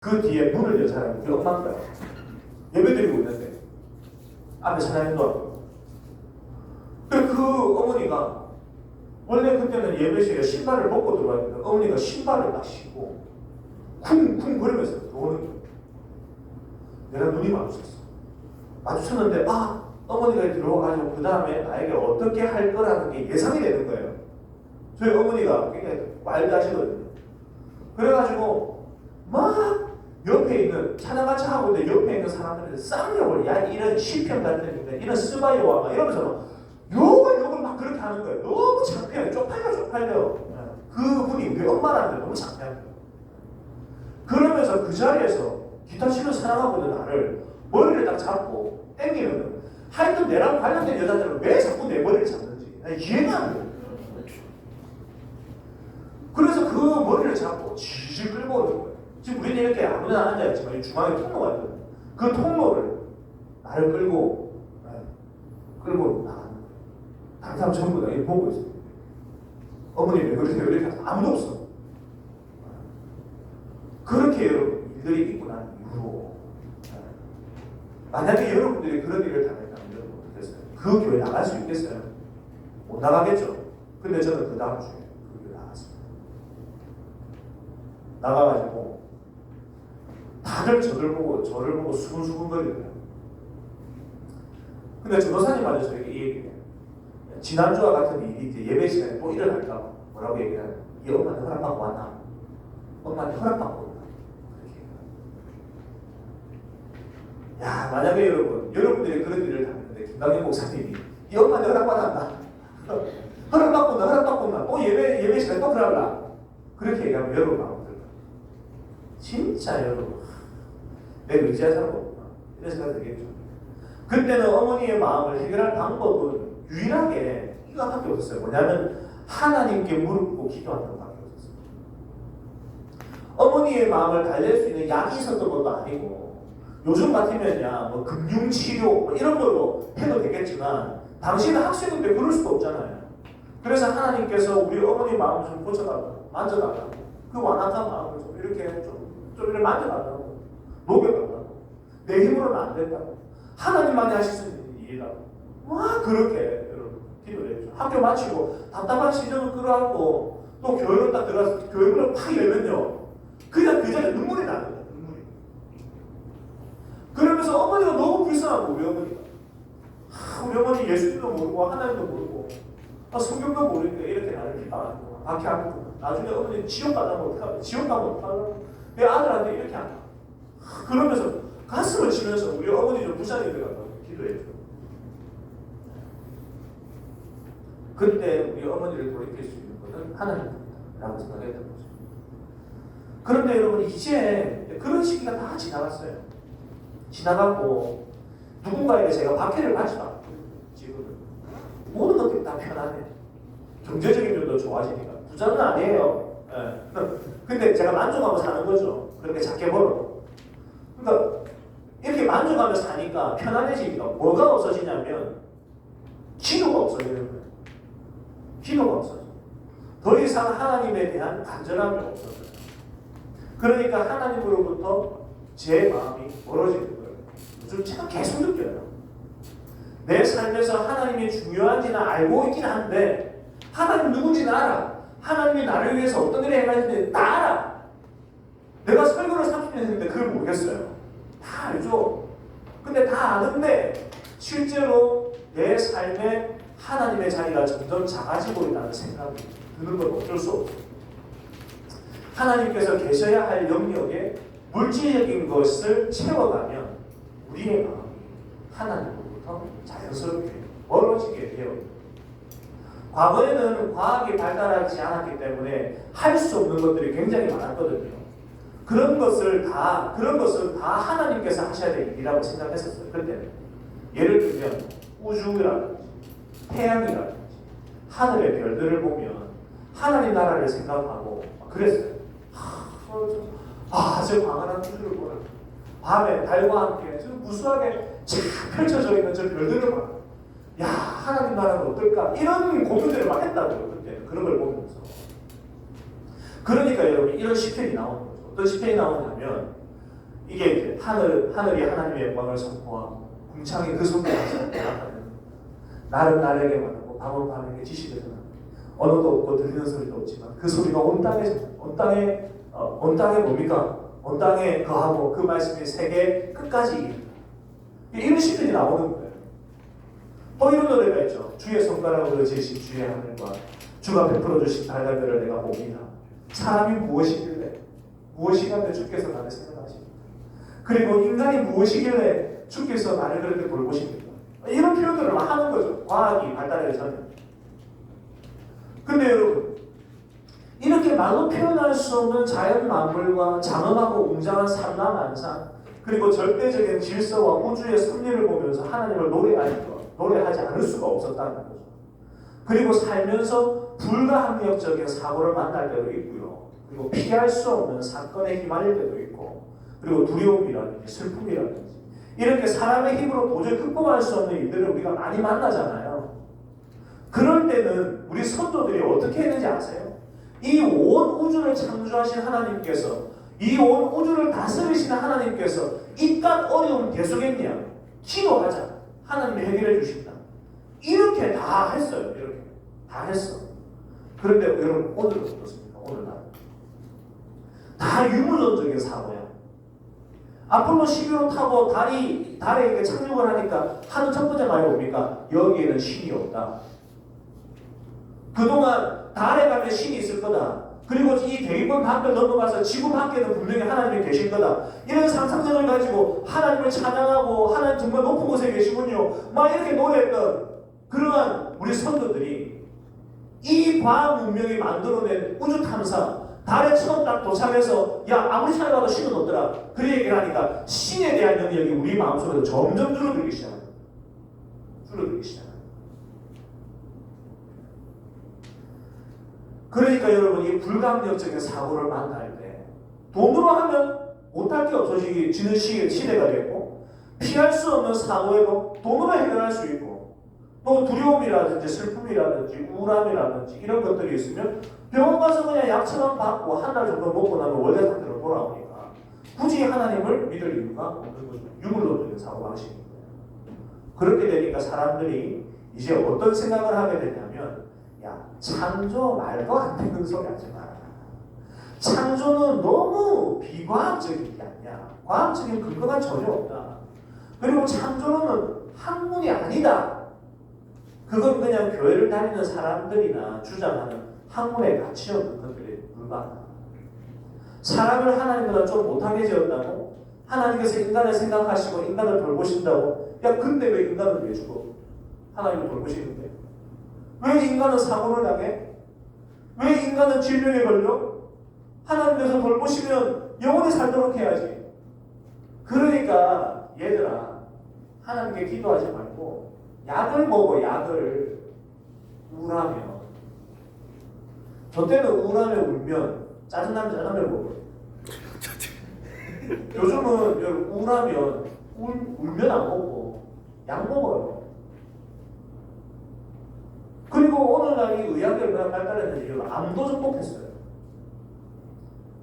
그 뒤에 문을 연 사람이 우리 엄마인 거야. 예배 드리고 있는데 앞에 사장님도 하고. 그 어머니가 원래 그때는 예배실에 신발을 벗고 들어왔는데 어머니가 신발을 딱 신고 쿵쿵 거리면서 들어오는 거야. 내가 눈이 마주쳤어. 마주쳤는데 어머니가 들어와가지고 그 다음에 나에게 어떻게 할 거라는 게 예상이 되는 거예요. 저희 어머니가 굉장히 말다시거든요. 그래가지고 막 옆에 있는 찬양같이 하고 있는데 옆에 있는 사람들한테 쌍욕을 야 이런 시편 같은 이런 스바이와 막 이러면서 욕을 막 그렇게 하는 거예요. 너무 창피해요. 쪽팔려. 그분이 우리 엄마라는데 너무 창피한 거예요. 그러면서 그 자리에서 기타 치는 사랑하고 있는 나를 머리를 딱 잡고 당기면 하여튼 내랑 관련된 여자들은 왜 자꾸 내 머리를 잡는지 나 이해가 안 돼요. 그래서 그 머리를 잡고 질질 끌고 오는 거예요. 지금 우리는 이렇게 아무나 앉아있지만 이 중앙에 통로가 있거든요. 그 통로를 나를 끌고 나가는 거예요. 다른 사람 전부 다 이렇게 보고 있어요. 어머니 왜 그러세요? 이렇게 하서 아무도 없어. 그렇게 여러분 일들이 있고 난 이후로 만약에 여러분들이 그런 일을 당했다면 여러분 어떻게 했어요? 그 교회 나갈 수 있겠어요? 못 나가겠죠? 근데 저는 그 다음 주에 그 교회 나갔습니다. 나가가지고 다들 저를 보고 수근수근거리더라고요. 근데 전도사님한테 저에게 이 얘기해요. 지난주와 같은 일이 이제 예배 시간에 또 일어날까 봐 뭐라고 얘기하냐. 이 엄마한테 허락받고 왔나? 엄마한테 허락받고 왔나? 그렇게 야, 만약에 여러분들이 그런 일을 당했는데 김강현 목사님이 이 엄마한테 허락받았나? 허락받고 온다. 또 예배 시간에 또 그러라. 그렇게 얘기하면 여러분 마음 들어요. 진짜 여러분 내가 의지할 사람 없구나 이런 생각이 들겠죠. 그때는 어머니의 마음을 해결할 방법은 유일하게 이거밖에 없었어요. 뭐냐면 하나님께 무릎 꿇고 기도하는 것밖에 없었어요. 어머니의 마음을 달랠 수 있는 약이 있었던 것도 아니고 요즘 같으면야 뭐 금융치료 뭐 이런 걸로 해도 되겠지만 당신은 학생인데 그럴 수도 없잖아요. 그래서 하나님께서 우리 어머니 마음을 좀 고쳐달라고 만져달라고 그 완악한 마음을 좀 이렇게 좀 이렇게 만져달라고 녹여달라고 내 힘으로는 안 된다고 하나님만이 하실 수 있는 일이라고 막 그렇게 여러분 기도를 해주죠. 학교 마치고 답답한 시즌을 끌어안고 또 교회로 딱 들어가서 교회문을 팍 열면요 그냥 그 자리에 눈물이 나는 거예요. 눈물이. 그러면서 어머니가 너무 불쌍하고 우리 어머니 예수님도 모르고 하나님도 모르고 성경도 모르니까 이렇게 나를 비방하고 박해하고 나중에 어머니 지옥 가면 어떡하고 지옥 가면 어떡하고 내 아들한테 이렇게 한다. 그러면서 가슴을 치면서 우리 어머니 좀 불쌍히 들어가고 기도해줘. 그때 우리 어머니를 돌이킬 수 있는 것은 하나님입니다라고 생각했던 거죠. 그런데 여러분 이제 그런 시기가 다 지나갔어요. 지나가고 누군가에게 제가 박해를 받지도 않고 지금은 모든 것들이 다 편하네. 경제적인 면도 좋아지니까 부자는 아니에요. 근데 제가 만족하고 사는 거죠. 그렇게 작게 벌어도. 그러니까 이렇게 만족하며 사니까 편안해지니까 뭐가 없어지냐면 기도가 없어지는 거예요. 기도가 없어져. 더 이상 하나님에 대한 간절함이 없어져요. 그러니까 하나님으로부터 제 마음이 멀어지는 거예요. 요즘 제가 계속 느껴요. 내 삶에서 하나님이 중요한지는 알고 있긴 한데 하나님 누군지는 알아. 하나님이 나를 위해서 어떤 일을 행하시는지 다 알아. 내가 설교를 30년 했는데 그걸 모르겠어요. 다 알죠. 근데 다 아는데 실제로 내 삶에 하나님의 자리가 점점 작아지고 있다는 생각이 드는 건 어쩔 수 없어요. 하나님께서 계셔야 할 영역에 물질적인 것을 채워가면 우리의 마음이 하나님으로부터 자연스럽게 멀어지게 되어 있습니다. 과거에는 과학이 발달하지 않았기 때문에 할 수 없는 것들이 굉장히 많았거든요. 그런 것을 다 하나님께서 하셔야 될 일이라고 생각했었어요. 그때는 예를 들면 우주라든지 태양이라든지 하늘의 별들을 보면 하나님 나라를 생각하고 그랬어요. 저 광활한 우주를 보라. 밤에 달과 함께 저 무수하게 쫙 펼쳐져 있는 저 별들을 봐. 야, 하나님 나라는 어떨까? 이런 고민들을 막 했다고요. 그때 그런 걸 보면서. 그러니까 여러분 이런 시편이 나오는 거죠. 어떤 시편이 나오냐면 이게 이제 하늘이 하나님의 영광을 선포하고 궁창이 그 속에 나타나는 날은 날에게 말하고 밤은 밤에게 지시되는 언어도 없고 들리는 소리도 없지만 그 소리가 온 땅에 뭡니까? 온 땅에 거하고 그 말씀이 세계 끝까지 이깁니다. 이런 시편이 나오는 거예요. 또 이런 노래가 있죠. 주의 손가락으로 지으신 주의 하늘과 주가 베풀어 주신 달달들을 내가 봅니다. 사람이 무엇이길래 주께서 나를 생각하십니까? 그리고 인간이 무엇이길래 주께서 나를 그렇게 돌보십니까? 이런 표현들을 하는 거죠. 과학이 발달하기 전에. 근데 여러분, 이렇게 말로 표현할 수 없는 자연 만물과 장엄하고 웅장한 산란한산, 그리고 절대적인 질서와 우주의 섭리를 보면서 하나님을 노래하지 않을 수가 없었다는 거죠. 그리고 살면서 불가항력적인 사고를 만날 때도 있고요. 그리고 피할 수 없는 사건에 휘말릴 때도 있고, 그리고 두려움이라든지 슬픔이라든지 이렇게 사람의 힘으로 도저히 극복할 수 없는 일들을 우리가 많이 만나잖아요. 그럴 때는 우리 선조들이 어떻게 했는지 아세요? 이 온 우주를 창조하신 하나님께서, 이 온 우주를 다스리시는 하나님께서 이깟 어려움 계속했냐? 기도하자. 하나님이 해결해 주신다. 이렇게 다 했어요. 이렇게 다 했어. 그런데 여러분 오늘은 어떻습니까? 오늘날 다 유물론적인 사고야. 아폴로 11호 타고 달에 이렇게 착륙을 하니까 하는 첫 번째 말이 뭡니까? 여기에는 신이 없다. 그동안 달에 가면 신이 있을 거다. 그리고 이 대기권 밖을 넘어가서 지구 밖에는 분명히 하나님이 계신 거다. 이런 상상력을 가지고 하나님을 찬양하고 하나님 정말 높은 곳에 계시군요. 막 이렇게 노래했던 그러한 우리 선조들이 이 과학 문명이 만들어낸 우주 탐사, 달에 처음 딱 도착해서 야 아무리 찾아봐도 신은 없더라. 그 얘기를 하니까 신에 대한 영역이 우리 마음속에서 점점 줄어들기 시작합니다. 그러니까 여러분 이 불가항력적인 사고를 만날 때 돈으로 하면 못할 게 없어지는 시대가 됐고, 피할 수 없는 사고에도 돈으로 해결할 수 있고, 또 두려움이라든지 슬픔이라든지 우울함이라든지 이런 것들이 있으면 병원 가서 그냥 약처럼 받고 한 달 정도 먹고 나면 원래 상태로 돌아오니까 굳이 하나님을 믿을 이유가 없는 거죠. 유물론적인 사고방식입니다. 그렇게 되니까 사람들이 이제 어떤 생각을 하게 되냐면, 야, 창조 말도 안 되는 소리 하지 마라. 창조는 너무 비과학적인 게 아니야. 과학적인 근거가 전혀 없다. 그리고 창조는 학문이 아니다. 그건 그냥 교회를 다니는 사람들이나 주장하는 학문의 가치 없는 것들에 불과하다. 사람을 하나님보다 좀 못하게 지었다고? 하나님께서 인간을 생각하시고 인간을 돌보신다고? 야, 근데 왜 인간을 왜 죽어? 하나님을 돌보시는데? 왜 인간은 사고를 당해? 왜 인간은 질병에 걸려? 하나님께서 돌보시면 영원히 살도록 해야지. 그러니까 얘들아, 하나님께 기도하지 말고 약을 먹어. 약을. 우울하면. 저 때는 우울하면 울면 짜증나면 짜장면 먹어요. 요즘은 우울하면 울면 안 먹고 약 먹어요. 그리고 오늘날 이 의학이 얼마나 발달했는지 암도 극복했어요.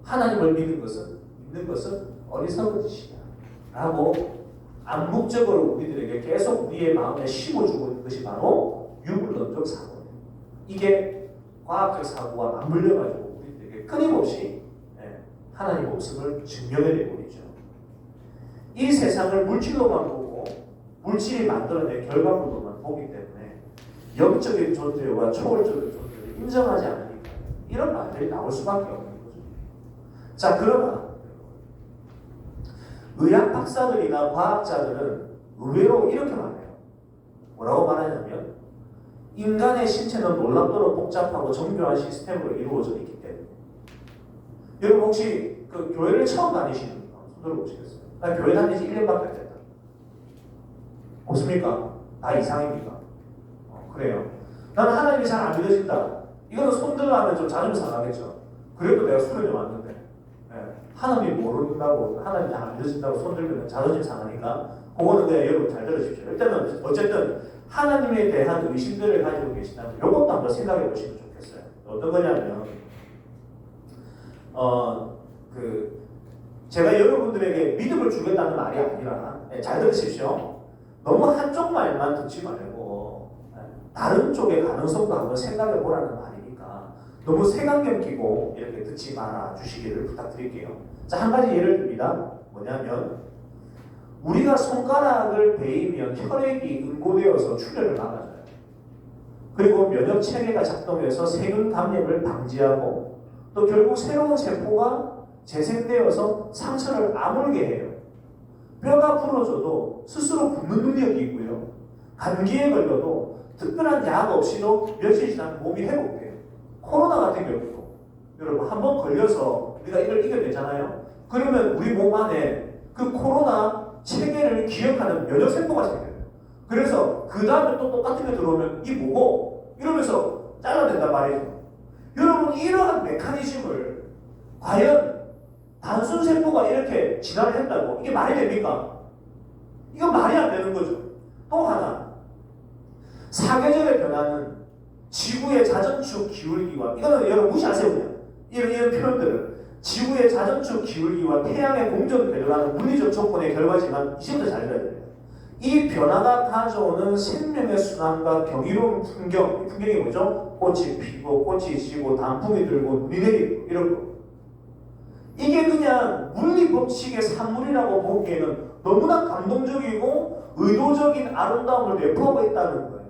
하나님을 믿는 것은 어리석은 짓이야 라고 암묵적으로 우리들에게 계속 우리의 마음에 심어주고 있는 것이 바로 유물론적 사고예요. 이게 과학적 사고와 맞물려가지고 우리들에게 끊임없이 하나님 없음을 증명해내고 있죠. 이 세상을 물질로만 보고 물질이 만들어낸 결과물로만 보기 때문에 영적인 존재와 초월적인 존재를 인정하지 않으니까 이런 말들이 나올 수밖에 없는 거죠. 자, 그러나 의학 박사들이나 과학자들은 의외로 이렇게 말해요. 뭐라고 말하냐면 인간의 신체는 놀랍도록 복잡하고 정교한 시스템으로 이루어져 있기 때문에. 여러분 혹시 그 교회를 처음 다니시는 분 손 들어보시겠어요? 나 교회 다닌 지 1년밖에 안 됐다. 없습니까? 다 이상입니까? 그래요. 나는 하나님이 잘 안 믿어진다. 이거는 손들어 하면 좀 자존심 상하겠죠. 그래도 내가 수련회 왔는데 하나님이 모른다고, 하나님이 잘 안 믿어진다고 손들면 자존심 상하니까 그거는 그냥 여러분 잘 들으십시오. 일단은 어쨌든 하나님에 대한 의심들을 가지고 계시다면 이것도 한번 생각해 보시면 좋겠어요. 어떤 거냐면 제가 여러분들에게 믿음을 주겠다는 말이 아니라 잘 들으십시오. 너무 한쪽 말만 듣지 말고 다른 쪽의 가능성도 한번 생각해 보라는 말이니까 너무 색안경 끼고 이렇게 듣지 말아 주시기를 부탁드릴게요. 자, 한 가지 예를 듭니다. 뭐냐면 우리가 손가락을 베이면 혈액이 응고되어서 출혈을 막아줘요. 그리고 면역 체계가 작동해서 세균 감염을 방지하고 또 결국 새로운 세포가 재생되어서 상처를 아물게 해요. 뼈가 부러져도 스스로 붓는 능력이 있고요. 감기에 걸려도 특별한 약 없이도 며칠 지나면 몸이 회복돼요. 코로나 같은 경우도 여러분 한번 걸려서 우리가 이걸 이겨내잖아요. 그러면 우리 몸 안에 그 코로나 체계를 기억하는 면역세포가 생겨요. 그래서 그 다음에 또 똑같은 게 들어오면 이 뭐고? 이러면서 잘라낸단 말이죠. 여러분 이러한 메커니즘을 과연 단순 세포가 이렇게 진화를 했다고 이게 말이 됩니까? 이건 말이 안 되는 거죠. 또 하나, 사계절의 변화는 지구의 자전축 기울기와 이거는 여러분 무시하세요 그냥 이런 표현들을 지구의 자전축 기울기와 태양의 공전 배려라는 물리적 조건의 결과지만 이제부터 잘 들어야 돼요. 이 변화가 가져오는 생명의 순환과 경이로운 풍경, 이 풍경이 뭐죠? 꽃이 피고 꽃이 지고 단풍이 들고 눈이 내리고 이런 거. 이게 그냥 물리 법칙의 산물이라고 보기에는 너무나 감동적이고 의도적인 아름다움을 내포하고 있다는 거예요.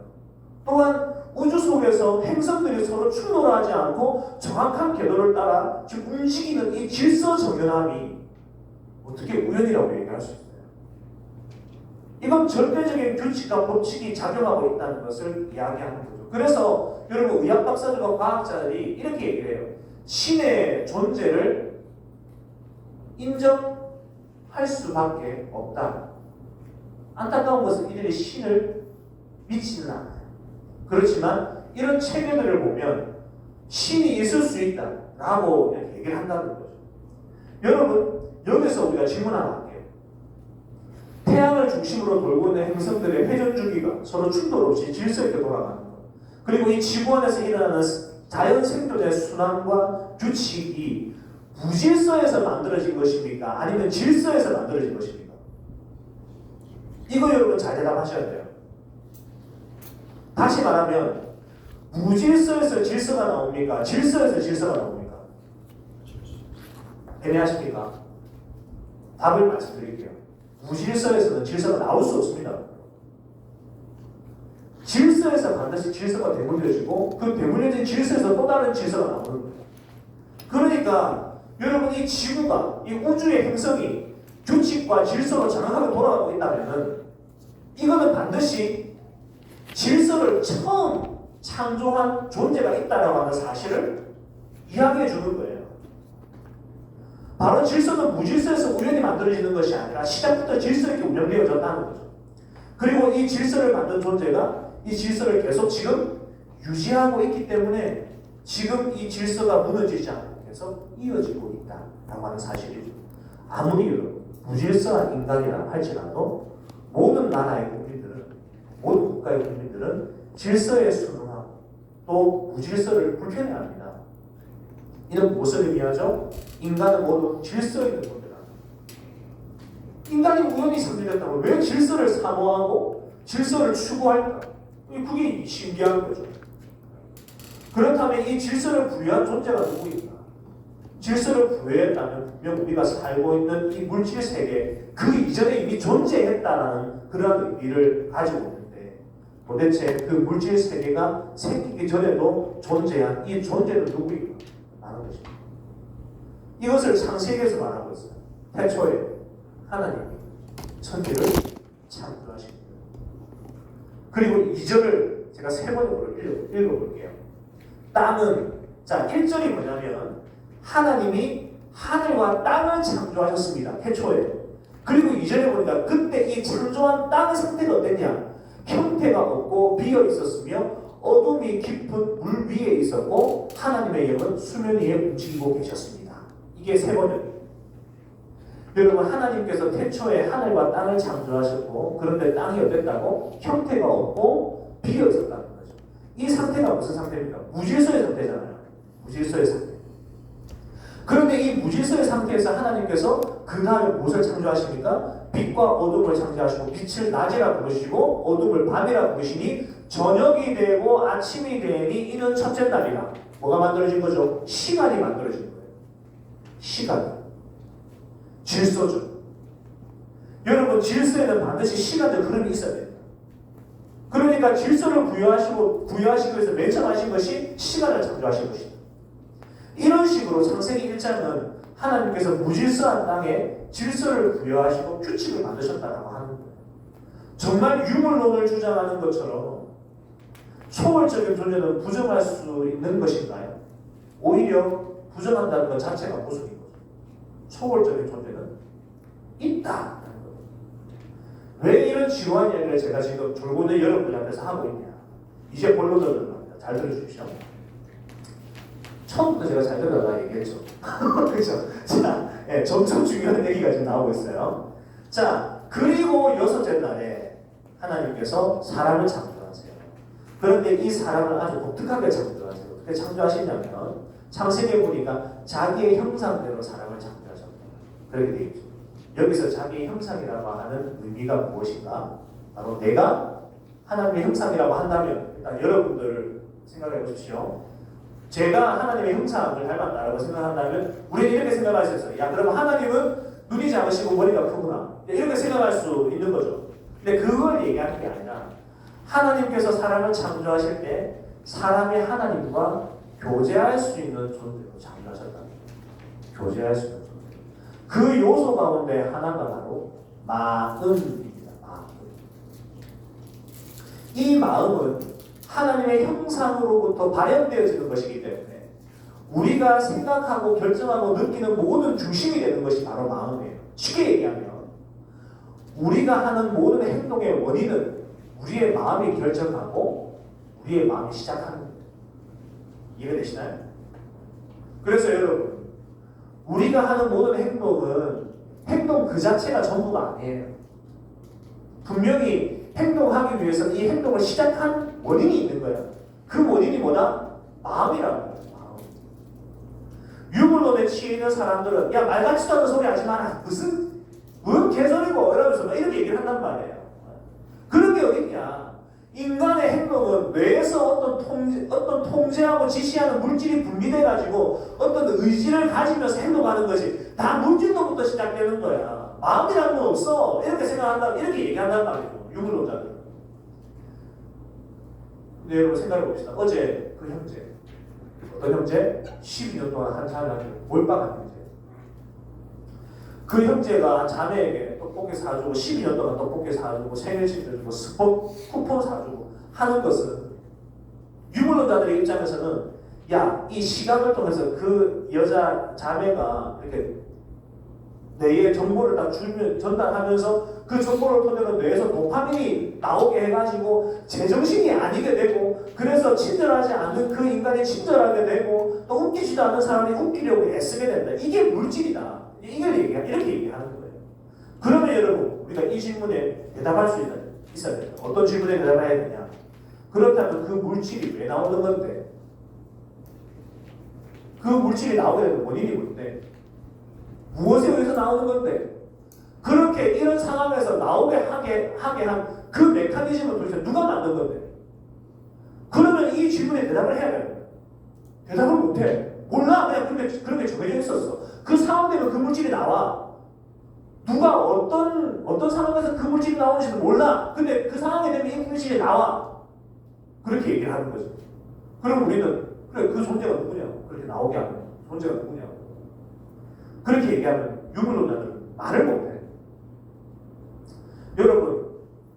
또한 우주 속에서 행성들이 서로 충돌하지 않고 정확한 궤도를 따라 지금 움직이는 이 질서정연함이 어떻게 우연이라고 얘기할 수 있어요? 이건 절대적인 규칙과 법칙이 작용하고 있다는 것을 이야기하는 거죠. 그래서 여러분 의학 박사들과 과학자들이 이렇게 얘기를 해요. 신의 존재를 인정할 수밖에 없다. 안타까운 것은 이들이 신을 믿지는 않아요. 그렇지만 이런 체계들을 보면 신이 있을 수 있다 라고 얘기를 한다는 거죠. 여러분 여기서 우리가 질문 하나 할게요. 태양을 중심으로 돌고 있는 행성들의 회전 주기가 서로 충돌 없이 질서 있게 돌아가는 것, 그리고 이 지구 안에서 일어나는 자연 생존의 순환과 규칙이 무질서에서 만들어진 것입니까? 아니면 질서에서 만들어진 것입니까? 이거 여러분 잘 대답하셔야 돼요. 다시 말하면 무질서에서 질서가 나옵니까? 질서에서 질서가 나옵니까? 애매하십니까? 답을 말씀드릴게요. 무질서에서는 질서가 나올 수 없습니다. 질서에서 반드시 질서가 되물려지고 그 되물려진 질서에서 또 다른 질서가 나오는 거예요. 그러니까 여러분 이 지구가 이 우주의 행성이 규칙과 질서로 정확하게 돌아가고 있다면 이거는 반드시 질서를 처음 창조한 존재가 있다라고 하는 사실을 이야기해 주는 거예요. 바로 질서는 무질서에서 우연히 만들어지는 것이 아니라 시작부터 질서 있게 운영되어졌다는 거죠. 그리고 이 질서를 만든 존재가 이 질서를 계속 지금 유지하고 있기 때문에 지금 이 질서가 무너지지 않고 계속 이어지고 있다라고 하는 사실이죠. 아무리 무질서한 인간이라 할지라도 모든 나라의 국민들은, 모든 국가의 국민들은 질서에 순응하고 또 무질서를 불편해합니다. 이는 무엇을 의미하죠? 인간은 모두 질서 있는 존재다. 인간이 우연히 선택했다면 왜 질서를 사모하고 질서를 추구할까? 그게 신기한 거죠. 그렇다면 이 질서를 부여한 존재가 누구인가? 질서를 부여했다면 분명 우리가 살고 있는 이 물질 세계 그 이전에 이미 존재했다라는 그런 의미를 가지고 있는데 도대체 그 물질 세계가 생기기 전에도 존재한 이 존재는 누구인가? 라는 것입니다. 이것을 창세기에서 말하고 있어요. 태초에 하나님이 천지를 창조하십니다. 그리고 2절을 제가 세 번으로 읽어볼게요. 땅은, 자 1절이 뭐냐면 하나님이 하늘과 땅을 창조하셨습니다. 태초에. 그리고 2절에 보니까 그때 이 창조한 땅의 상태가 어땠냐? 형태가 없고 비어 있었으며 어둠이 깊은 물 위에 있었고 하나님의 영은 수면 위에 움직이고 계셨습니다. 이게 세 번역이에요. 여러분 하나님께서 태초에 하늘과 땅을 창조하셨고 그런데 땅이 어땠다고? 형태가 없고 비어 있었다는 거죠. 이 상태가 무슨 상태입니까? 무질서의 상태잖아요. 무질서의 상태. 그런데 이 무질서의 상태에서 하나님께서 그 다음에 무엇을 창조하십니까? 빛과 어둠을 창조하시고 빛을 낮이라 부르시고 어둠을 밤이라 부르시니 저녁이 되고 아침이 되니 이는 첫째 날이라. 뭐가 만들어진 거죠? 시간이 만들어진 거예요. 시간. 질서죠. 여러분 질서에는 반드시 시간적 흐름이 있어야 돼요. 그러니까 질서를 부여하시기 위해서 맨 처음 하신 것이 시간을 창조하신 것입니다. 이런 식으로 창세기 1장은 하나님께서 무질서한 땅에 질서를 부여하시고 규칙을 만드셨다라고 하는 거예요. 정말 유물론을 주장하는 것처럼 초월적인 존재는 부정할 수 있는 것인가요? 오히려 부정한다는 것 자체가 모순인 거죠. 초월적인 존재는 있다. 왜 이런 지루한 이야기를 제가 지금 졸고는 여러분들 앞에서 하고 있냐. 이제 본론으로 들어갑니다. 잘 들어주십시오. 처음부터 제가 잘 들어가 얘기했죠. 그렇죠? 자, 네, 점점 중요한 얘기가 지금 나오고 있어요. 자, 그리고 여섯째 날에 하나님께서 사람을 창조하세요. 그런데 이 사람을 아주 독특하게 창조하세요. 어떻게 창조하시냐면 창세기에 보니까 자기의 형상대로 사람을 창조하셨다. 그렇게 되어 있죠. 여기서 자기의 형상이라고 하는 의미가 무엇인가? 바로 내가 하나님의 형상이라고 한다면 일단 여러분들 생각해 보십시오. 제가 하나님의 형상을 닮았다라고 생각한다면 우리는 이렇게 생각할 수 있어요. 야, 그럼 하나님은 눈이 작으시고 머리가 크구나. 이렇게 생각할 수 있는 거죠. 근데 그걸 얘기하는 게 아니라 하나님께서 사람을 창조하실 때 사람이 하나님과 교제할 수 있는 존재로 창조하셨다. 교제할 수 있는 존재. 그 요소 가운데 하나가 바로 마음입니다. 마음. 이 마음은 하나님의 형상으로부터 발현되어지는 것이기 때문에 우리가 생각하고 결정하고 느끼는 모든 중심이 되는 것이 바로 마음이에요. 쉽게 얘기하면 우리가 하는 모든 행동의 원인은 우리의 마음이 결정하고 우리의 마음이 시작하는 거예요. 이해되시나요? 그래서 여러분 우리가 하는 모든 행동은 행동 그 자체가 전부가 아니에요. 분명히 행동하기 위해서 이 행동을 시작한 원인이 있는 거예요. 그 원인이 뭐다? 마음이라는 거예요. 마음. 유물론에 치여 있는 사람들은 야 말 같지도 않은 소리 하지 마라. 뭔 개소리고 이러면서 막 이렇게 얘기를 한단 말이에요. 그런 게 어딨냐? 인간의 행동은 뇌에서 어떤 통제하고 지시하는 물질이 분비돼가지고 어떤 의지를 가지면서 행동하는 것이 다 물질로부터 시작되는 거야. 마음이라는 건 없어. 이렇게 생각한다, 이렇게 얘기한단 말이에요. 유물론자들. 근데 여러분 생각해 봅시다. 어제 그 형제, 어떤 형제? 12년 동안 한 자매한테 몰빵한 형제. 그 형제가 자매에게 떡볶이 사주고 12년 동안 떡볶이 사주고 생일식 해주고 스포 쿠폰 사주고 하는 것은 유물론자들의 입장에서는 야, 이 시간을 통해서 그 여자 자매가 이렇게 뇌에 정보를 딱 주면 전달하면서 그 정보를 토대로 뇌에서 도파민이 나오게 해가지고 제정신이 아니게 되고 그래서 친절하지 않는 그 인간이 친절하게 되고 또 웃기지도 않는 사람이 웃기려고 애쓰게 된다. 이게 물질이다. 이렇게 얘기하는 거예요. 그러면 여러분 우리가 이 질문에 대답할 수 있어야 돼요. 어떤 질문에 대답해야 되냐? 그렇다면 그 물질이 왜 나오는 건데? 그 물질이 나오게 되는 원인이 뭔데? 무엇에 의해서 나오는 건데? 그렇게 이런 상황에서 나오게 하게 한 그 메커니즘을 도대체 누가 만든 건데? 그러면 이 질문에 대답을 해야 돼요. 대답을 못해. 몰라. 그냥 그렇게 정해져 있었어. 그 상황 되면 그 물질이 나와. 누가 어떤 상황에서 그 물질이 나오는지도 몰라. 근데 그 상황이 되면 이 물질이 나와. 그렇게 얘기를 하는 거죠. 그럼 우리는 그래 그 존재가 누구냐? 그렇게 나오게 하면 존재가 누구냐? 그렇게 얘기하면 유물론자들은 말을 못해. 여러분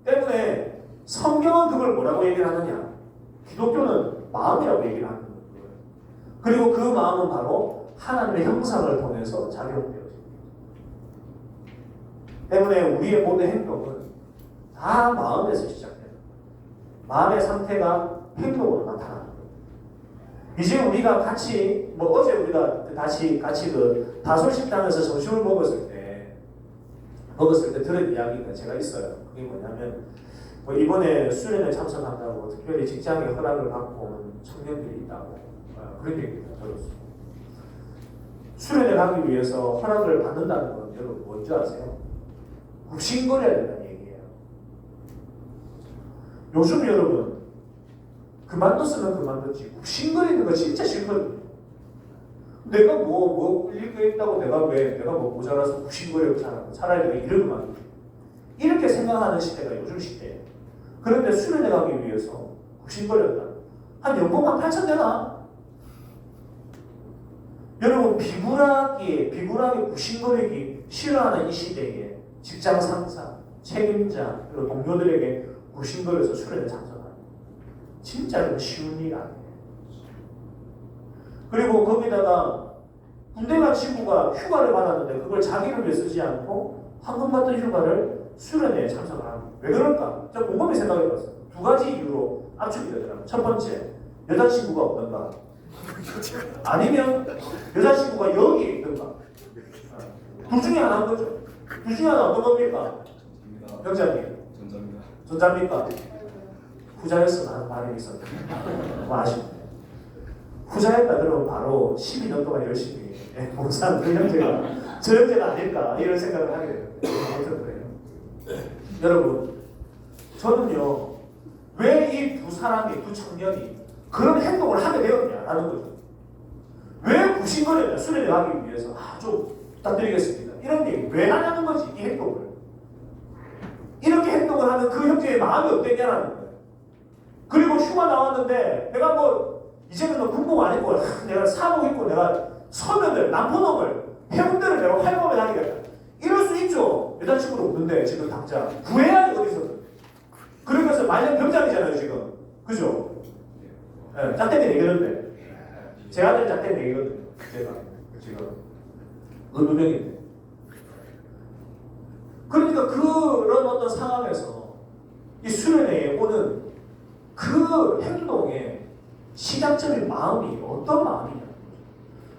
때문에 성경은 그걸 뭐라고 얘기를 하느냐? 기독교는 마음이라고 얘기를 하는 거예요. 그리고 그 마음은 바로 하나님의 형상을 통해서 작용되어집니다. 때문에 우리의 모든 행동은 다 마음에서 시작돼요. 마음의 상태가 행동으로 나타나는 거예요. 이제 우리가 같이 어제 우리가 같이 그 다솔식당에서 점심을 먹었을 때 들은 이야기가 제가 있어요. 그게 뭐냐면 이번에 수련회 참석한다고 특별히 직장에 허락을 받고 온 청년들이 있다고 그런 얘기를 들었어요. 수련회 가기 위해서 허락을 받는다는 건 여러분 뭔지 아세요? 굽신거려야 된다는 얘기예요. 요즘 여러분 그만뒀으면 그만뒀지 굽신거리는 거 진짜 싫거든요. 내가 뭐 끌릴 게 있다고 내가 뭐 모자라서 굽신거리고 차라리 내가 이러고 만 이렇게 생각하는 시대가 요즘 시대예요. 그런데 수련회 가기 위해서 굽신거렸다. 한 연봉만 8천 되나? 여러분 비굴하게 굽신거리기 싫어하는 이 시대에 직장 상사, 책임자, 그리고 동료들에게 굽신거려서 수련회 참석하는 진짜 좀 쉬운 일 아니에요. 그리고 거기다가 군대 간 친구가 휴가를 받았는데 그걸 자기를 위해 쓰지 않고 황금 받던 휴가를 수련회에 참석을 합니다. 왜 그럴까? 제가 곰곰이 생각해봤어요. 두 가지 이유로 압축이 되더라고요. 첫 번째, 여자친구가 없던가 아니면 여자친구가 여기에 있던가 둘 중에 하나인 거죠. 둘 중에 하나 어떤 겁니까? 병장님 전자입니까? 후자였으면 하는 바람이 있었는데 너무 아쉽네. 후자였다 그러면 바로 12년 동안 열심히 봉사한 그 형제가 저 형제가 아닐까 이런 생각을 하게 되는데 아무튼 그래요. 여러분 저는요 왜 이 두 사람이 두 청년이 그런 행동을 하게 되었냐라는 거죠. 왜 굽신거렸냐 수련회 가기 위해서 좀 부탁드리겠습니다 이런 얘기 왜 하냐는 거지. 이 행동을 이렇게 행동을 하는 그 형제의 마음이 어땠냐라는 거예요. 그리고 휴가 나왔는데 내가 뭐 이제는 너 군복 안 입고 내가 사복 입고 내가 서면을 남포동을 해운대를 내가 활보하며 다니겠다 이럴 수 있죠. 여자친구도 없는데 지금 당장 구해야지 어디서든. 그러면서 말년 병장이잖아요 지금. 그죠? 네, 짝대기 내기는데 제 아들 짝대기 내기거든요. 제가 지금 은두명인데 그러니까 그런 어떤 상황에서 이 수련회에 오는 그 행동의 시작점인 마음이 어떤 마음이냐.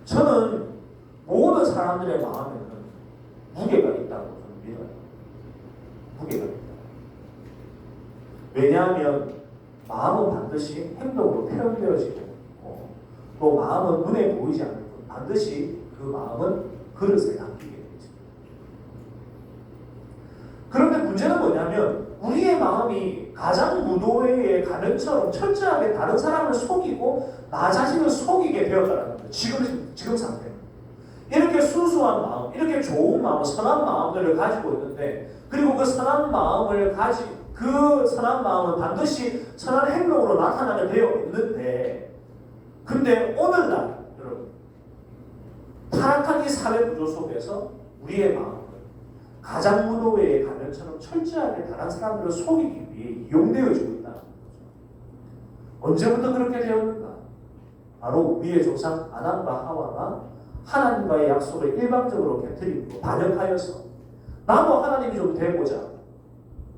저는 모든 사람들의 마음에는 무게가 있다고 저는 믿어요. 무게가 있다. 왜냐하면 마음은 반드시 행동으로 표현되어지고 또 마음은 눈에 보이지 않을 뿐 반드시 그 마음은 그릇에 담기게 되죠. 그런데 문제는 뭐냐면 우리의 마음이 가장 무도회의 가면처럼 철저하게 다른 사람을 속이고 나 자신을 속이게 되었다는 거예요. 지금 상태는. 이렇게 순수한 마음, 이렇게 좋은 마음, 선한 마음들을 가지고 있는데 그리고 그 선한 마음은 반드시 선한 행동으로 나타나게 되어 있는데 근데 오늘날 여러분 타락한 이 사회 구조 속에서 우리의 마음은 가장 무도회의 가면처럼 철저하게 다른 사람들을 속이기 위해 이용되어지고 있다는 거죠. 언제부터 그렇게 되었는가? 바로 우리의 조상 아담과 하와가 하나님과의 약속을 일방적으로 깨뜨리고 반역하여서 나도 하나님이 좀 되고자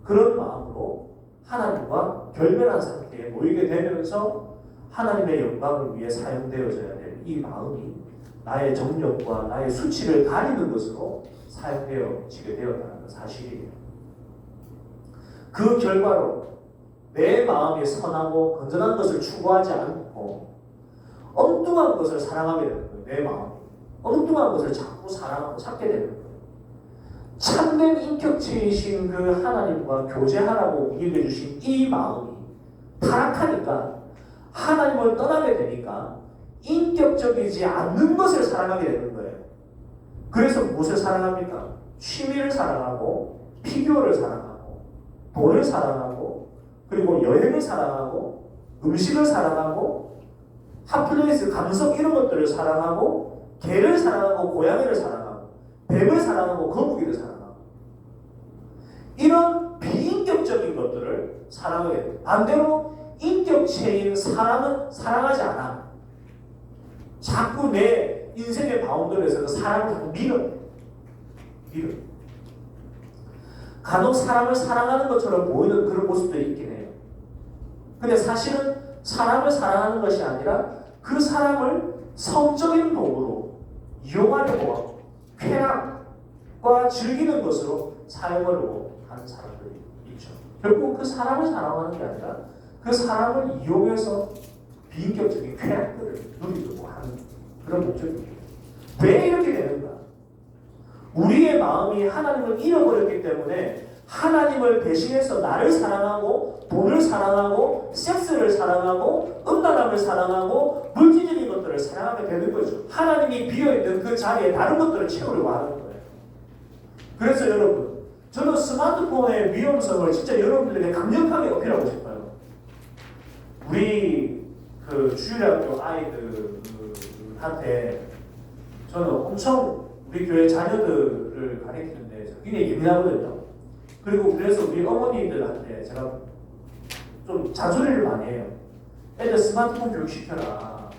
그런 마음으로 하나님과 결별한 상태에 모이게 되면서 하나님의 영광을 위해 사용되어져야 될 이 마음이 나의 정력과 나의 수치를 가리는 것으로 사용되어지게 되었다는 사실이에요. 그 결과로 내 마음이 선하고 건전한 것을 추구하지 않고 엉뚱한 것을 사랑하게 되는 거예요. 내 마음이 엉뚱한 것을 자꾸 사랑하고 찾게 되는 거예요. 참된 인격체이신 그 하나님과 교제하라고 우리에게 주신 이 마음이 타락하니까 하나님을 떠나게 되니까 인격적이지 않는 것을 사랑하게 되는 거예요. 그래서 무엇을 사랑합니까? 취미를 사랑하고 피규어를 사랑하고 돈을 사랑하고 그리고 여행을 사랑하고 음식을 사랑하고 핫플레이스 감성 이런 것들을 사랑하고 개를 사랑하고 고양이를 사랑하고 뱀을 사랑하고 거북이를 사랑하고 이런 비인격적인 것들을 사랑하게 돼요. 반대로 인격체인 사람은 사랑하지 않아. 자꾸 내 인생의 바운더리에서 사람을 자꾸 밀어. 간혹 사람을 사랑하는 것처럼 보이는 그런 모습도 있긴 해요. 근데 사실은 사람을 사랑하는 것이 아니라 그 사람을 성적인 도구로 이용하려고 하고 쾌락과 즐기는 것으로 사용하려고 하는 사람들이 있죠. 결국 그 사람을 사랑하는 게 아니라 그 사람을 이용해서 비인격적인 쾌락들을 누리려고 하는 그런 목적입니다. 왜 이렇게 되는가? 우리의 마음이 하나님을 잃어버렸기 때문에 하나님을 대신해서 나를 사랑하고 돈을 사랑하고 섹스를 사랑하고 음란함을 사랑하고 물질적인 것들을 사랑하게 되는 거죠. 하나님이 비어있는 그 자리에 다른 것들을 채우려고 하는 거예요. 그래서 여러분, 저는 스마트폰의 위험성을 진짜 여러분들에게 강력하게 어필하고 싶어요. 우리 그 주일학교 아이들한테 저는 엄청 우리 교회 자녀들을 가르치는데 굉장히 예민하거든요. 그리고 그래서 우리 어머니들한테 제가 좀 잔소리를 많이 해요. 애들 스마트폰 교육시켜라.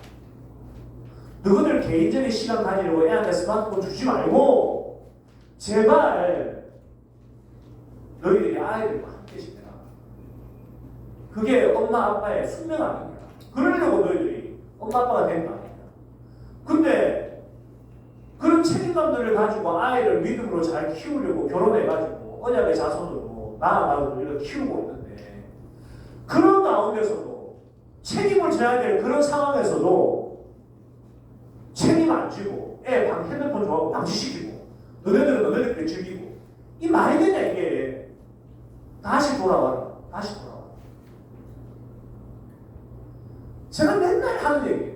너희들 개인적인 시간 가지려고 애한테 스마트폰 주지 말고 제발 너희들이 아이들과 함께 지내라. 그게 엄마 아빠의 숙명 아닙니까? 그러려고 너희들이 엄마 아빠가 된 거 아닙니까? 근데 그런 책임감들을 가지고 아이를 믿음으로 잘 키우려고 결혼해가지고 언약의 자손으로 낳아가지고 이렇게 키우고 있는데 그런 가운데서도 책임을 져야 될 그런 상황에서도 책임 안 지고 애 핸드폰 좋아하고 방치시키고 너네들은 너네들끼리 즐기고 이 말이 되냐 이게. 다시 돌아와라. 다시 돌아와라. 제가 맨날 하는 얘기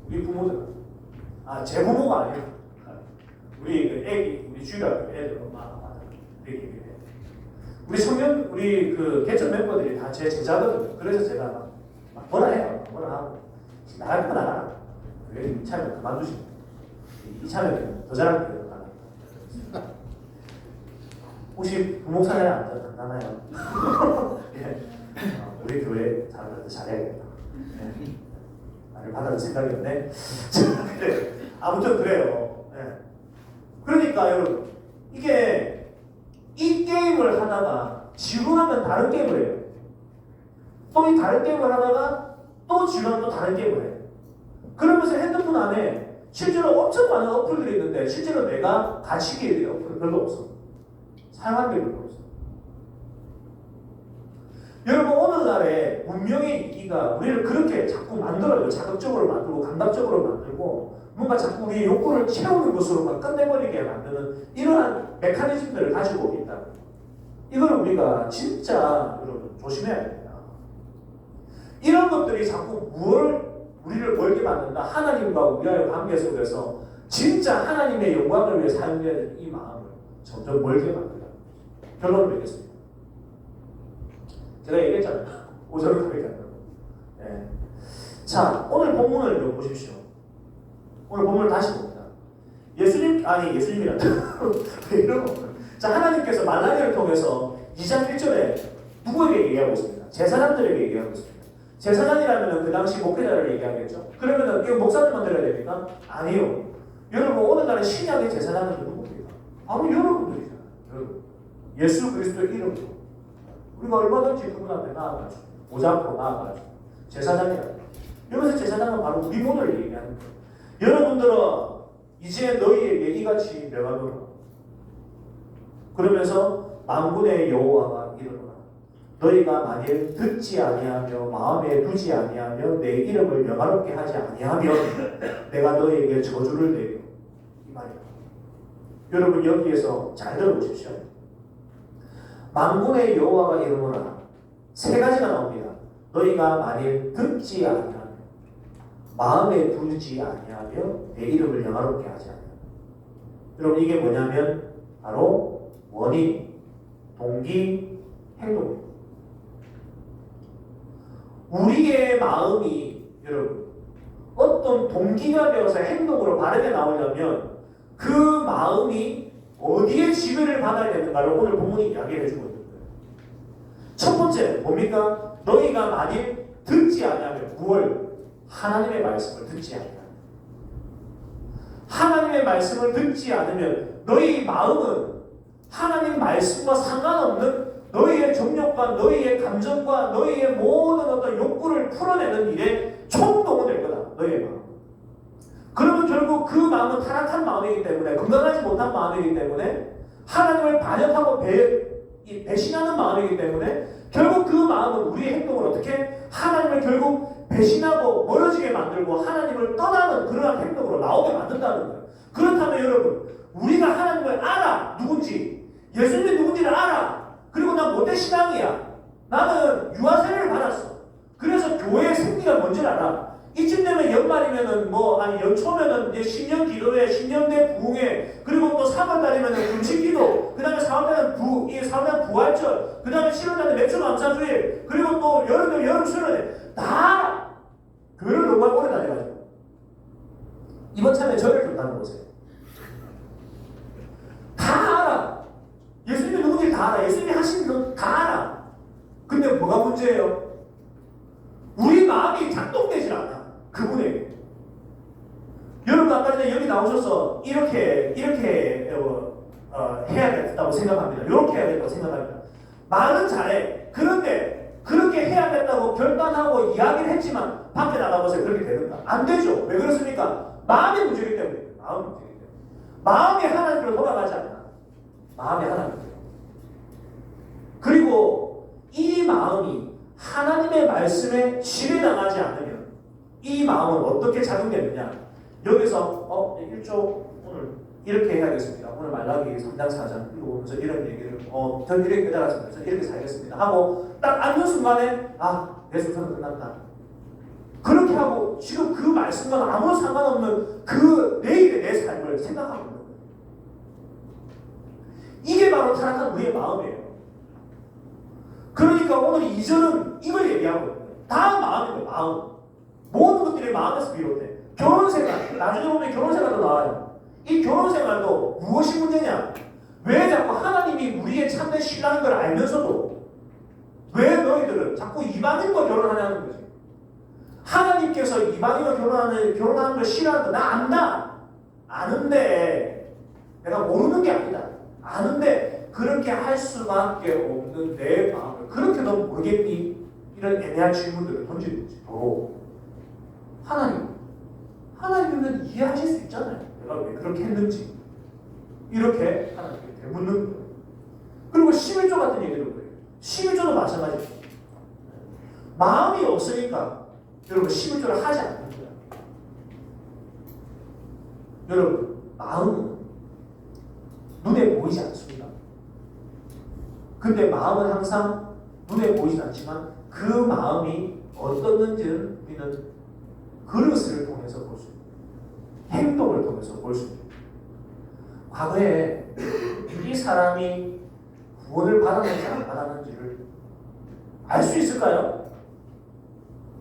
우리 부모들 제 부모가 아니라 우리 그 애기 우리 주일학교 애들 엄마가 얘기해. 우리 청년 우리 그 개척 멤버들이 다 제 제자거든요. 그래서 제가 막 뭐라 해요. 뭐라 하고 나갈 거 나가라. 왜 이참에 그만두시고 이참에 더 잘할 거예요. 혹시 부목사에 안 가나요? 예. 우리 교회 사람들한테 잘해야겠다. 예. 나를 받아줄 생각이 없네. 그래. 아무튼 그래요. 예. 그러니까 여러분 이게 이 게임을 하다가 지고 나면 다른 게임을 해요. 또 이 다른 게임을 하다가 또 지고 나면 또 다른 게임을 해요. 그러면서 핸드폰 안에 실제로 엄청 많은 어플들이 있는데 실제로 내가 가치기에 대한 어플이 별로 없어. 사용한 게 별로 없어. 여러분 오늘날의 문명의 이기가 우리를 그렇게 자꾸 만들어요. 자극적으로 만들고 감각적으로 만들고 뭔가 자꾸 우리의 욕구를 채우는 것으로만 끝내버리게 만드는 이러한 메커니즘들을 가지고 있다. 이걸 우리가 진짜 여러분 조심해야 됩니다. 이런 것들이 자꾸 우리를 멀게 만든다. 하나님과 우리와의 관계 속에서 진짜 하나님의 영광을 위해 사용되는 이 마음을 점점 멀게 만든다. 결론을 맺겠습니다. 제가 얘기했잖아요. 오절을 가겠다고. 네. 자, 오늘 본문을 좀 보십시오. 오늘 본문을 다시 봅니다. 예수님이란다. 왜 이런 거? 자, 하나님께서 말라기를 통해서 2장 1절에 누구에게 얘기하고 있습니다? 제사장들에게 얘기하고 있습니다. 제사장이라면 그 당시 목회자를 얘기하겠죠? 그러면 이거 목사님만 들어야 됩니까? 아니요. 여러분, 오늘날의 신약의 제사장은 누구입니까? 바로 여러분들이잖아요. 여러분. 예수 그리스도의 이름으로. 우리가 얼마든지 그분 앞에 나아가죠. 모자 앞으로 나아가죠. 제사장이라. 여기서 제사장은 바로 우리 모두를 얘기하는 거예요. 여러분들은 이제 너희에게 이같이 명하노라. 그러면서 만군의 여호와가 이르노라. 너희가 만일 듣지 아니하며 마음에 두지 아니하며 내 이름을 명하롭게 하지 아니하면 내가 너희에게 저주를 내려. 이 말이에요. 여러분 여기에서 잘 들어보십시오. 만군의 여호와가 이르노라. 세 가지가 나옵니다. 너희가 만일 듣지 아니하며 마음에 두지 아니하며 내 이름을 영화롭게 하지 아니하며. 여러분 이게 뭐냐면 바로 원인, 동기, 행동입니다. 우리의 마음이 여러분 어떤 동기가 되어서 행동으로 바르게 나오려면 그 마음이 어디에 지배를 받아야 되는가를 오늘 본문이 이야기해 주고 있는 거예요. 첫 번째 뭡니까? 너희가 만일 듣지 아니하면 무엇? 하나님의 말씀을 듣지 아니하면. 하나님의 말씀을 듣지 않으면 너희 마음은 하나님 말씀과 상관없는 너희의 정욕과 너희의 감정과 너희의 모든 어떤 욕구를 풀어내는 일에 총동원 될 거다. 너희의 마음. 그러면 결국 그 마음은 타락한 마음이기 때문에 건강하지 못한 마음이기 때문에 하나님을 반역하고 배신하는 마음이기 때문에 결국 그 마음은 우리의 행동을 어떻게 하나님을 결국 배신하고 멀어지게 만들고 하나님을 떠나는 그러한 행동으로 나오게 만든다는 거예요. 그렇다면 여러분, 우리가 하나님을 알아. 누군지. 예수님이 누군지를 알아. 그리고 난 모태 신앙이야. 나는 유아세례를 받았어. 그래서 교회의 생리가 뭔지를 알아. 이쯤 되면 연말이면은 연초면은 이제 신년 기도회, 신년대 부흥회, 그리고 또 3월달이면은 금식기도, 그 다음에 4월달은 4월달 부활절, 그 다음에 7월달은 맥주 감사주일, 그리고 또 여름이면 여름 수련회. 다 교회를 너무 오래 다녀가지고 이번 참에 저를 좀 다녀보세요. 다 알아. 예수님이 누군지 다 알아. 예수님이 하신 거 다 알아. 근데 뭐가 문제예요? 우리 마음이 작동되질 않아. 그분에게. 여러분 아까 전에 여기 나오셔서 이렇게 해야겠다고 생각합니다. 이렇게 해야겠다고 생각합니다. 말은 잘해. 그런데 그렇게 해야겠다고 결단하고 이야기를 했지만 밖에 나가보세요. 그렇게 되는가? 안 되죠. 왜 그렇습니까? 마음의 문제이기 때문에. 마음의 문제이기 때문에. 마음이 하나님으로 돌아가지 않아. 마음이 하나님으로. 그리고 이 마음이 하나님의 말씀에 지배당하지 않으면 이 마음은 어떻게 작용되느냐? 여기서 1조 오늘 이렇게 해야겠습니다. 오늘 말라기 3장 4장 읽어보면서 이런 얘기를 저는 이렇게 깨달았습니다. 저는 이렇게 살겠습니다. 하고 딱 앉는 순간에 내 순서는 끝났다. 그렇게 하고 지금 그 말씀과는 아무 상관없는 그 내일의 내 삶을 생각하고 있는 거예요. 이게 바로 타락한 우리의 마음이에요. 그러니까 오늘 2절은 이걸 얘기하고 있는 거예요. 다 마음이에요. 마음. 모든 것들이 마음에서 비롯해. 결혼생활, 나중에 보면 결혼생활도 나와요. 이 결혼생활도 무엇이 문제냐? 왜 자꾸 하나님이 우리의 참된 신랑인 걸 알면서도 왜 너희들은 자꾸 이방인과 결혼하냐는 거지. 하나님께서 이방인과 결혼하는 걸 싫어하는 거 나 안다. 아는데 내가 모르는 게 아니다. 아는데 그렇게 할 수밖에 없는 내 마음을 그렇게 너 모르겠니? 이런 애매한 질문들을 던지는 거지. 하나님이면 이해하실 수 있잖아요. 내가 왜 그렇게 했는지. 이렇게 하나님께 되묻는 거예요. 그리고 11조 같은 얘기를 해요. 11조도 마찬가지예요. 마음이 없으니까 여러분 11조를 하지 않는 거예요. 여러분 마음은 눈에 보이지 않습니다. 근데 마음은 항상 눈에 보이지 않지만 그 마음이 어떻는지는 우리는 그릇을 통해서 볼 수 있습니다. 행동을 통해서 볼 수 있습니다. 과거에 이 사람이 구원을 받았는지 안 받았는지를 알 수 있을까요?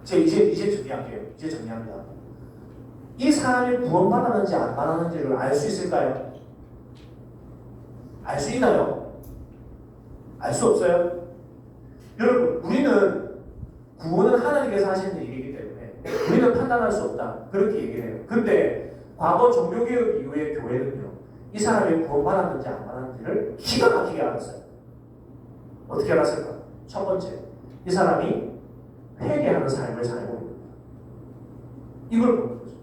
이제 정리할게요. 이제 정리합니다. 이 사람이 구원받았는지 안 받았는지를 알 수 있을까요? 알 수 있나요? 알 수 없어요? 여러분, 우리는 구원은 하나님께서 하시는 일이기 때문에 우리는 판단할 수 없다. 그렇게 얘기를 해요. 근데 과거 종교개혁 이후의 교회는요, 이 사람이 구원받았는지 안 받았는지를 기가 막히게 알았어요. 어떻게 알았을까? 첫 번째, 이 사람이 회개하는 삶을 살고 있는 거예요. 이걸 보는 거죠.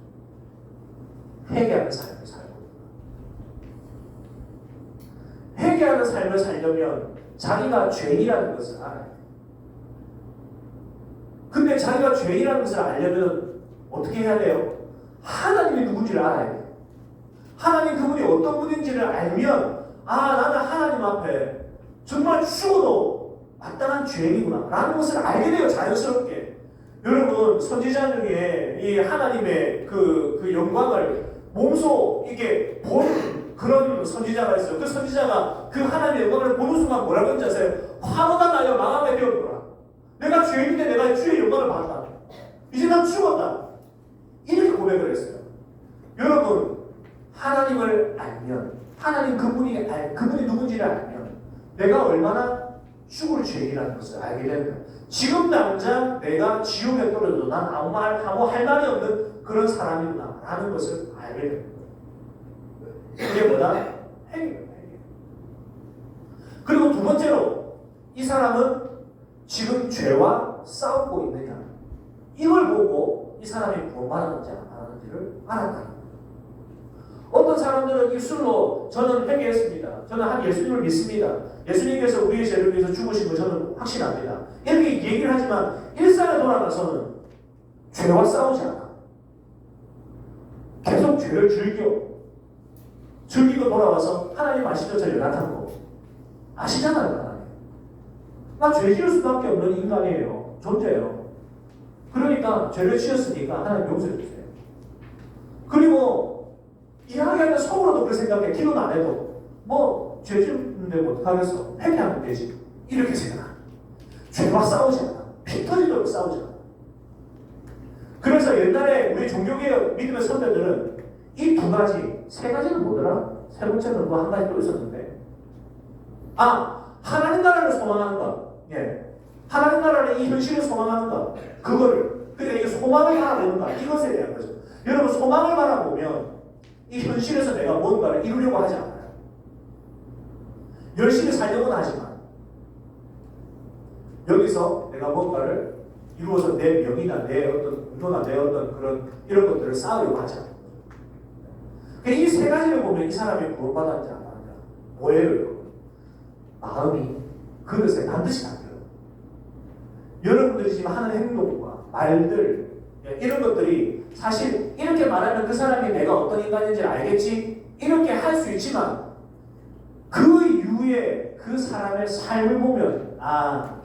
회개하는 삶을 살고 있는 거예요. 회개하는 삶을 살려면 자기가 죄인이라는 것을 알아야 돼요. 근데 자기가 죄인이라는 것을 알려면 어떻게 해야 돼요? 하나님이 누군지를 알아야 돼요. 하나님 그분이 어떤 분인지를 알면 나는 하나님 앞에 정말 죽어도 마땅한 죄인이구나 라는 것을 알게 돼요. 자연스럽게. 여러분 선지자 중에 이 하나님의 그 영광을 몸소 이게 본 그런 선지자가 있어요. 그 선지자가 그 하나님의 영광을 보는 순간 뭐라고 했는지 아세요? 화가 나여 망하게 되었구나. 내가 죄인인데 내가 주의 영광을 봤다. 이제 난 죽었다. 이렇게 고백을 했어요. 여러분 하나님을 알면 하나님 그분이 누군지를 알면 내가 얼마나 죽을 죄인이라는 것을 알게 되는 거예요. 지금 당장 내가 지옥에 떨어져도 난 아무 할 말이 없는 그런 사람이구나 라는 것을 알게 되는 거예요. 그게 뭐다? 회개예요. 그리고 두 번째로 이 사람은 지금 죄와 싸우고 있느냐 이걸 보고 이 사람이 구원받았는지 안 받았는지를 알았다는 거예요. 어떤 사람들은 입술로 저는 회개했습니다. 저는 한 예수님을 믿습니다. 예수님께서 우리의 죄를 위해서 죽으신 걸 저는 확신합니다. 이렇게 얘기를 하지만 일상에 돌아가서는 죄와 싸우지 않아. 계속 죄를 즐겨. 즐기고 돌아와서 하나님 아시죠? 저 연락하는 거 아시잖아요. 하나님 나 죄 지을 수밖에 없는 인간이에요. 존재예요. 그러니까 죄를 지었으니까 하나님 용서해 주세요. 그리고 이야기하면 속으로도 그렇게 생각해. 기도는 안 해도 뭐 죄 지은데 뭐 어떡하겠어. 회개하면 되지. 이렇게 생각해. 죄와 싸우지 않아. 피 터지도록 싸우지 않아. 그래서 옛날에 우리 종교개혁 믿음의 선배들은 이 두 가지, 세 가지는 뭐더라? 세 번째는 뭐 한 가지 또 있었는데 하나님 나라를 소망하는 것. 예. 하나님 나라를 이 현실을 소망하는 것. 그거를 그러니까 이게 소망을 바라보는 것. 이것에 대한 거죠. 여러분 소망을 바라보면 이 현실에서 내가 뭔가를 이루려고 하지 않아요. 열심히 살려고는 하지만 여기서 내가 뭔가를 이루어서 내 명이나 내 어떤 운동이나 내 어떤 그런 이런 것들을 쌓으려고 하지 않아요. 이 세 가지를 보면 이 사람이 구원받았는지 안 받았냐. 뭐예요, 여러분? 마음이 그릇에 반드시 담겨요. 여러분들이 지금 하는 행동과 말들 이런 것들이 사실 이렇게 말하면 그 사람이 내가 어떤 인간인지 알겠지? 이렇게 할 수 있지만 그 이후에 그 사람의 삶을 보면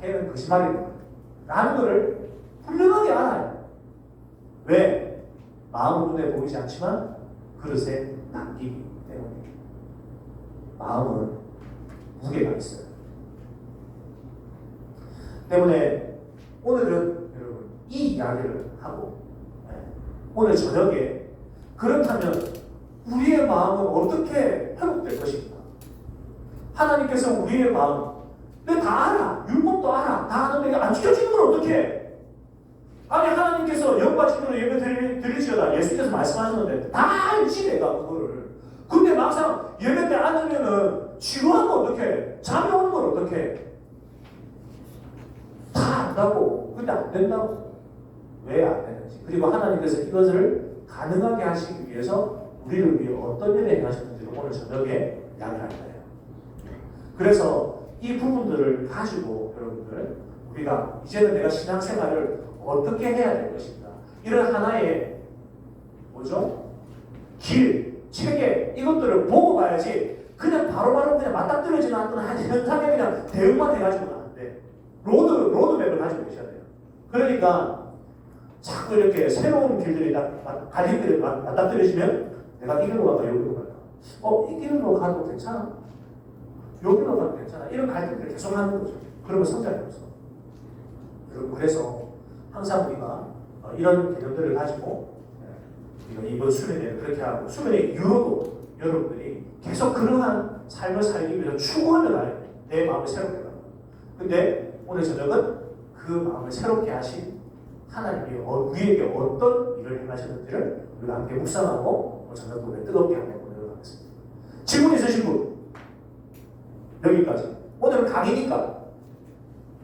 걔는 거짓말이구나 라는 것을 분명하게 알아요. 왜? 마음은 눈에 보이지 않지만 그릇에 남기기 때문에. 마음은 무게가 있어요. 때문에 오늘은 여러분 이 이야기를 하고 오늘 저녁에 그렇다면 우리의 마음은 어떻게 회복될 것인가? 하나님께서 우리의 마음 내가 다 알아. 율법도 알아. 다 아는데 안 지켜지는 걸 어떻게 해? 아니 하나님께서 영과 진리로 예배 드리시오다 예수께서 말씀하셨는데 다 알지 내가 그거를. 근데 막상 예배 때 앉으면은 지루한 거 어떻게 해? 잠이 오는 걸 어떻게 해? 다 안다고. 근데 안 된다고. 왜 안 되는지. 그리고 하나님께서 이것을 가능하게 하시기 위해서 우리를 위해 어떤 일을 행하셨는지를 오늘 저녁에 이야기할 거예요. 그래서 이 부분들을 가지고 여러분들 우리가 이제는 내가 신앙생활을 어떻게 해야 될 것인가. 이런 하나의 뭐죠? 길, 체계 이것들을 보고 가야지 그냥 바로바로 그냥 맞닥뜨려지는 않거나 한 현상에 그냥 대응만 해가지고는 안 돼. 로드맵을 가지고 계셔야 돼요. 그러니까 자꾸 이렇게 새로운 길들이 갈림길을 맞닥뜨려지면 내가 이 길로 갈까 여기로 갈까? 이 길로 가도 괜찮아? 여기로 가도 괜찮아? 이런 갈등들을 계속 하는 거죠. 그러면 성장이 없어. 여러분 그래서 항상 우리가 이런 개념들을 가지고 이번 수련회를 그렇게 하고 수련회 이후로도 여러분들이 계속 그러한 삶을 살기 위해서 추구하며 내 마음을 새롭게 하는 거예요. 근데 오늘 저녁은 그 마음을 새롭게 하신 하나님이 우리에게 어떤 일을 행하셨는지를 우리가 함께 묵상하고 오늘 저녁 뜨겁게 한번 보내도록 하겠습니다. 질문 있으신 분? 여기까지. 오늘은 강의니까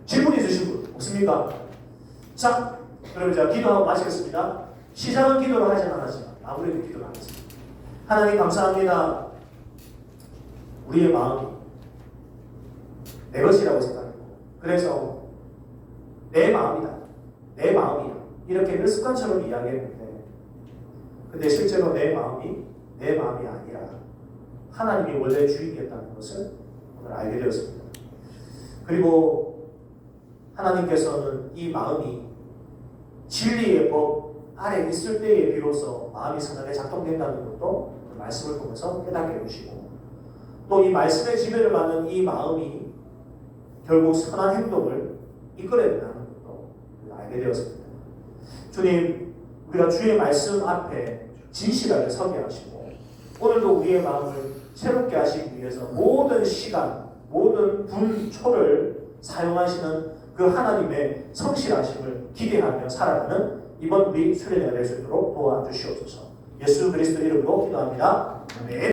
질문 있으신 분 없습니까? 자, 그럼 제가 기도하고 마치겠습니다. 시작은 기도를 하진 않았지만 마무리는 기도를 하겠습니다. 하나님 감사합니다. 우리의 마음이 내 것이라고 생각했고 그래서 내 마음이다. 내 마음이야. 이렇게 늘 습관처럼 이야기했는데 근데 실제로 내 마음이 아니라 하나님이 원래 주인이었다는 것을 오늘 알게 되었습니다. 그리고 하나님께서는 이 마음이 진리의 법 아래 있을 때에 비로소 마음이 선하게 작동된다는 것도 말씀을 보면서 깨닫게 해주시고 또 이 말씀의 지배를 받는 이 마음이 결국 선한 행동을 이끌어야 된다는 것도 알게 되었습니다. 주님, 우리가 주의 말씀 앞에 진실하게 서게 하시고 오늘도 우리의 마음을 새롭게 하시기 위해서 모든 시간, 모든 분, 초를 사용하시는 그 하나님의 성실하심을 기대하며 살아가는 이번 우리 수련회가 될 수 있도록 도와주시옵소서. 예수 그리스도 이름으로 기도합니다. 아멘.